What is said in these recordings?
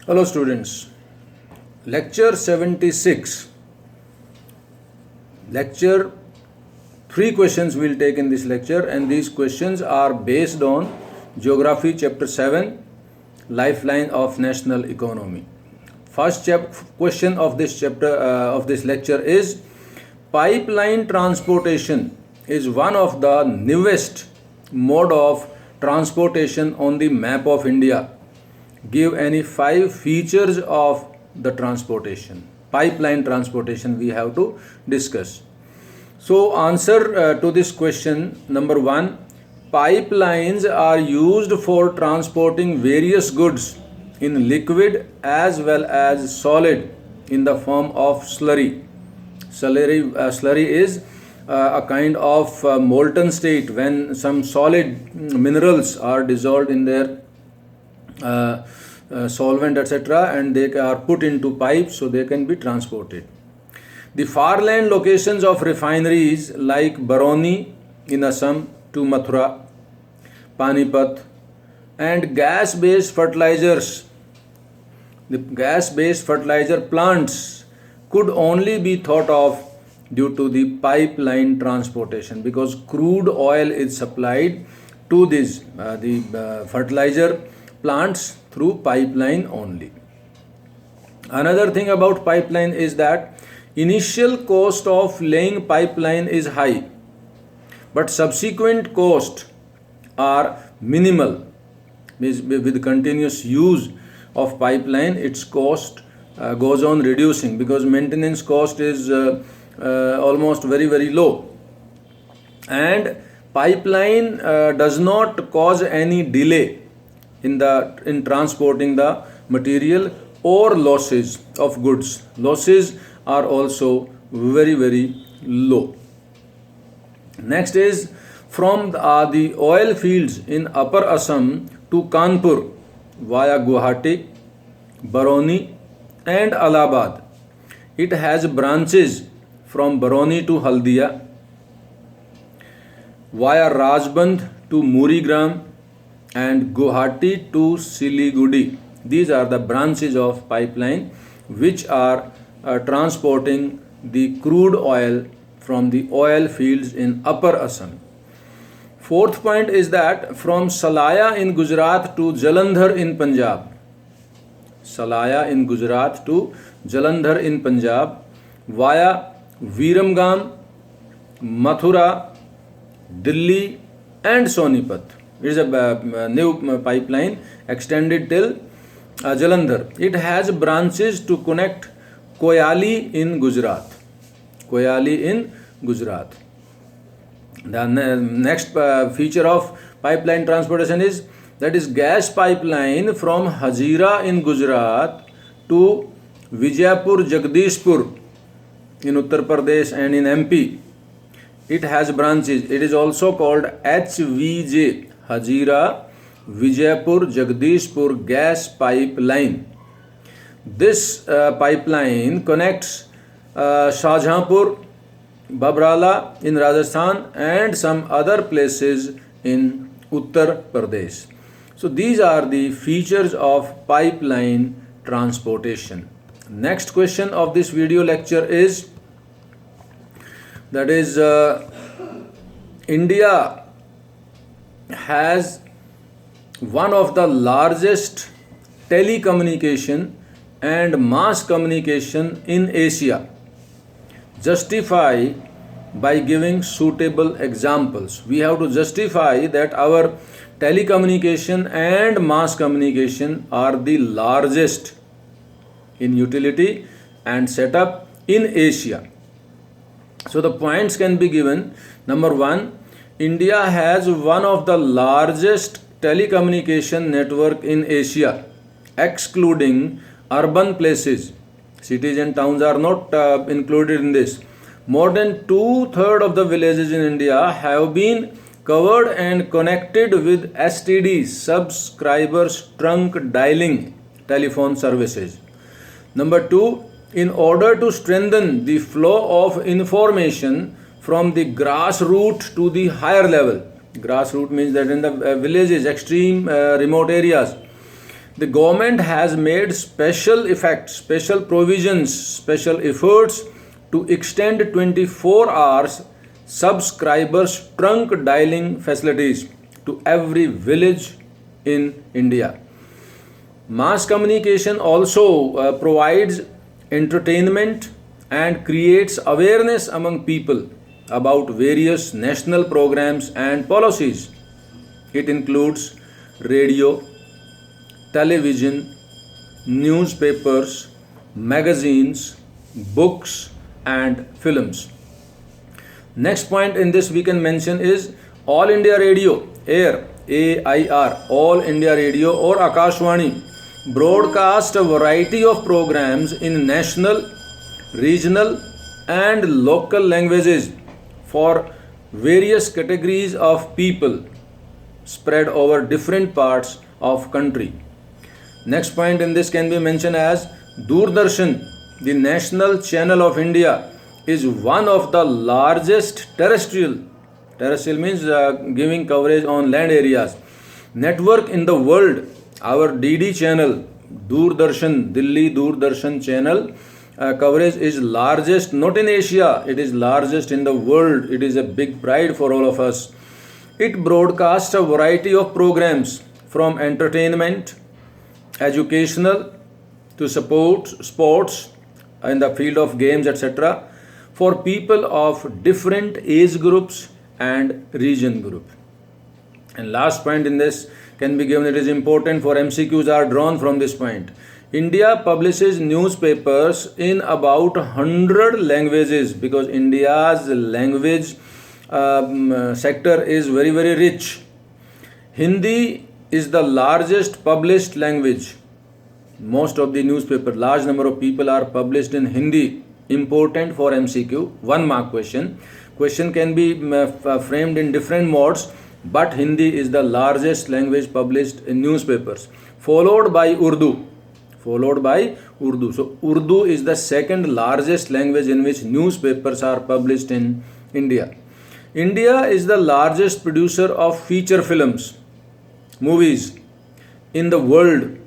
Hello students, lecture 76. Lecture 3 questions we'll take in this lecture, and these questions are based on Geography chapter 7, Lifeline of National Economy. First question of this chapter of this lecture is: pipeline transportation is one of the newest mode of transportation on the map of India. Give any 5 features of the transportation. Pipeline transportation we have to discuss. So answer to this question: number 1, pipelines are used for transporting various goods in liquid as well as solid in the form of slurry. Slurry is a kind of molten state when some solid minerals are dissolved in their solvent, etc., and they are put into pipes so they can be transported. The farland locations of refineries like Barauni in Assam to Mathura, Panipat, and gas-based fertilizers. The gas-based fertilizer plants could only be thought of due to the pipeline transportation, because crude oil is supplied to these fertilizer plants through pipeline only. Another thing about pipeline is that initial cost of laying pipeline is high, but subsequent costs are minimal. With continuous use of pipeline, its cost goes on reducing, because maintenance cost is almost very low, and pipeline does not cause any delay in transporting the material or losses of goods. Losses are also very low. Next is from the oil fields in Upper Assam to Kanpur via Guwahati, Barauni and Allahabad. It has branches from Barauni to Haldia, via Rajband to Murigram, and Guwahati to Siliguri. These are the branches of pipeline which are transporting the crude oil from the oil fields in Upper Assam. Fourth point is that from Salaya in Gujarat to Jalandhar in Punjab. Salaya in Gujarat to Jalandhar in Punjab via Viramgam, Mathura, Delhi and Sonipat. It is a new pipeline extended till Jalandhar. It has branches to connect Koyali in Gujarat. Koyali in Gujarat. The next feature of pipeline transportation is gas pipeline from Hazira in Gujarat to Vijaypur Jagdishpur in Uttar Pradesh and in MP. It has branches. It is also called HVJ, Hazira Vijaypur Jagdishpur gas pipeline. This pipeline connects Shahjahanpur, Babrala in Rajasthan and some other places in Uttar Pradesh. So these are the features of pipeline transportation. Next question of this video lecture is India has one of the largest telecommunication and mass communication in Asia. Justify by giving suitable examples. We have to justify that our telecommunication and mass communication are the largest in utility and setup in Asia. So the points can be given. Number 1, India has one of the largest telecommunication network in Asia, excluding urban places. Cities and towns are not included in this. More than 2/3 of the villages in India have been covered and connected with STD, subscribers trunk dialing telephone services. Number 2, in order to strengthen the flow of information from the grassroots to the higher level. Grassroots means that in the villages, extreme remote areas, The government has made special effects, special provisions, special efforts to extend 24 hours subscribers trunk dialing facilities to every village in India. Mass communication also provides entertainment and creates awareness among people about various national programs and policies. It includes radio, television, newspapers, magazines, books, and films. Next point in this we can mention is All India Radio, AIR, All India Radio or Akashvani broadcast a variety of programs in national, regional, and local languages for various categories of people spread over different parts of country. Next point in this can be mentioned as Doordarshan, the national channel of India, is one of the largest terrestrial means giving coverage on land areas network in the world. Our DD channel, Doordarshan, Delhi Doordarshan channel coverage is largest not in Asia, it is largest in the world. It is a big pride for all of us. It broadcasts a variety of programs from entertainment, educational to support sports in the field of games, etc., for people of different age groups and region group. And last point in this can be given, it is important for MCQs are drawn from this point. India publishes newspapers in about 100 languages because India's language sector is very rich. Hindi is the largest published language. Most of the newspaper, large number of people are published in Hindi. Important for MCQ, 1 mark question. Question can be framed in different modes, but Hindi is the largest language published in newspapers, followed by Urdu. So Urdu is the second largest language in which newspapers are published in India. India is the largest producer of feature films, movies in the world.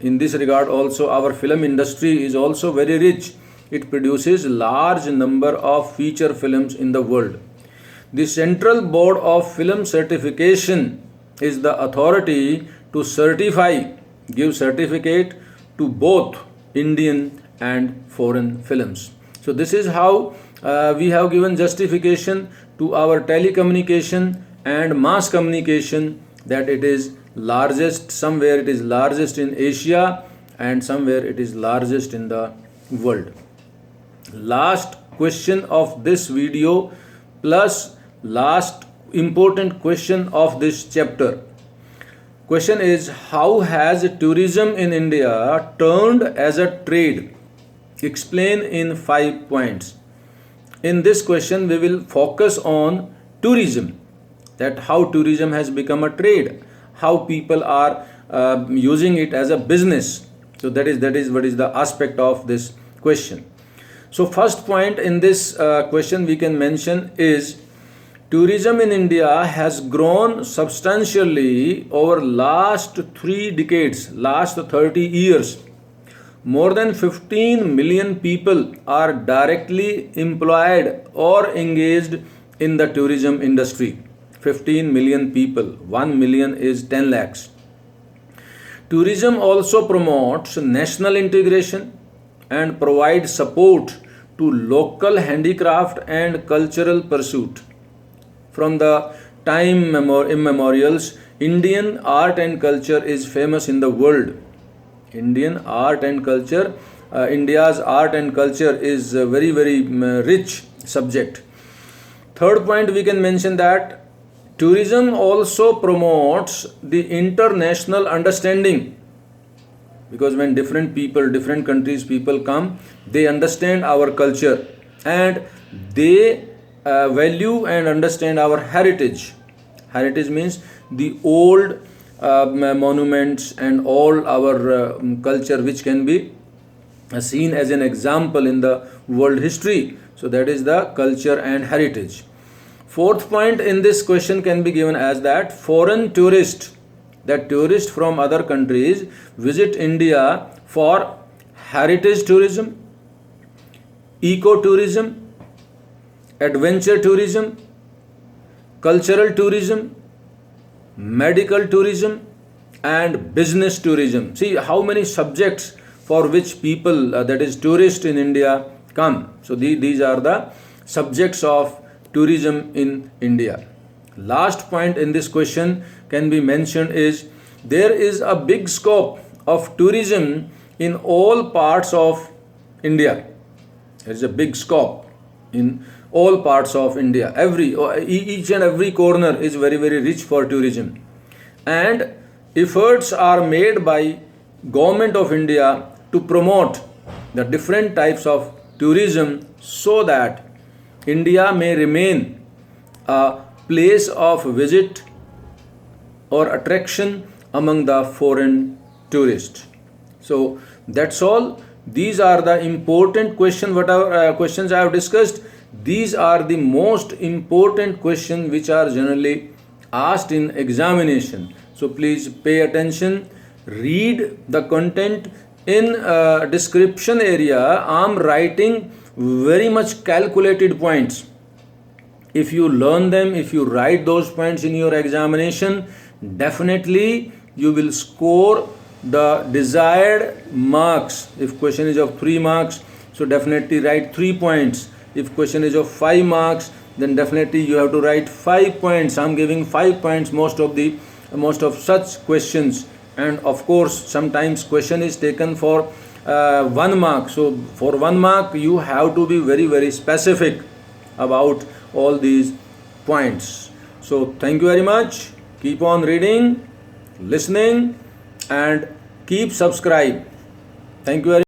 In this regard also our film industry is also very rich. It produces large number of feature films in the world. The Central Board of Film Certification is the authority to certify, give certificate to both Indian and foreign films. So this is how we have given justification to our telecommunication and mass communication, that it is largest, somewhere it is largest in Asia and somewhere it is largest in the world. Last question of this video plus last important question of this chapter. Question is, how has tourism in India turned as a trade? Explain in 5 points. In this question we will focus on tourism, that how tourism has become a trade, how people are using it as a business. So that is what is the aspect of this question. So first point in this question we can mention is tourism in India has grown substantially over last 3 decades, last 30 years. More than 15 million people are directly employed or engaged in the tourism industry. 15 million people, 1 million is 10 lakhs. Tourism also promotes national integration and provides support to local handicraft and cultural pursuit. From the time immemorials, Indian art and culture is famous in the world. Indian art and culture, India's art and culture is a very rich subject. Third point we can mention that tourism also promotes the international understanding, because when different people, different countries people come, they understand our culture and they value and understand our heritage. Heritage means the old monuments and all our culture which can be seen as an example in the world history. So that is the culture and heritage. Fourth point in this question can be given as that foreign tourists that tourists from other countries visit India for heritage tourism, ecotourism, adventure tourism, cultural tourism, medical tourism, and business tourism. See how many subjects for which people, that is tourists in India, come. So these are the subjects of tourism in India. Last point in this question can be mentioned is there is a big scope of tourism in all parts of India. There is a big scope in all parts of India. Each and every corner is very rich for tourism, and efforts are made by government of India to promote the different types of tourism so that India may remain a place of visit or attraction among the foreign tourists. So that's all. These are the important questions. Whatever questions I have discussed, these are the most important questions which are generally asked in examination. So please pay attention, read the content. In description area I am writing very much calculated points. If you learn them, if you write those points in your examination, definitely you will score the desired marks. If question is of 3 marks, so definitely write 3 points. If question is of 5 marks, then definitely you have to write 5 points. I am giving 5 points most of such questions. And of course sometimes question is taken for 1 mark. So for 1 mark you have to be very specific about all these points. So thank you very much. Keep on reading, listening, and keep subscribe. Thank you very much.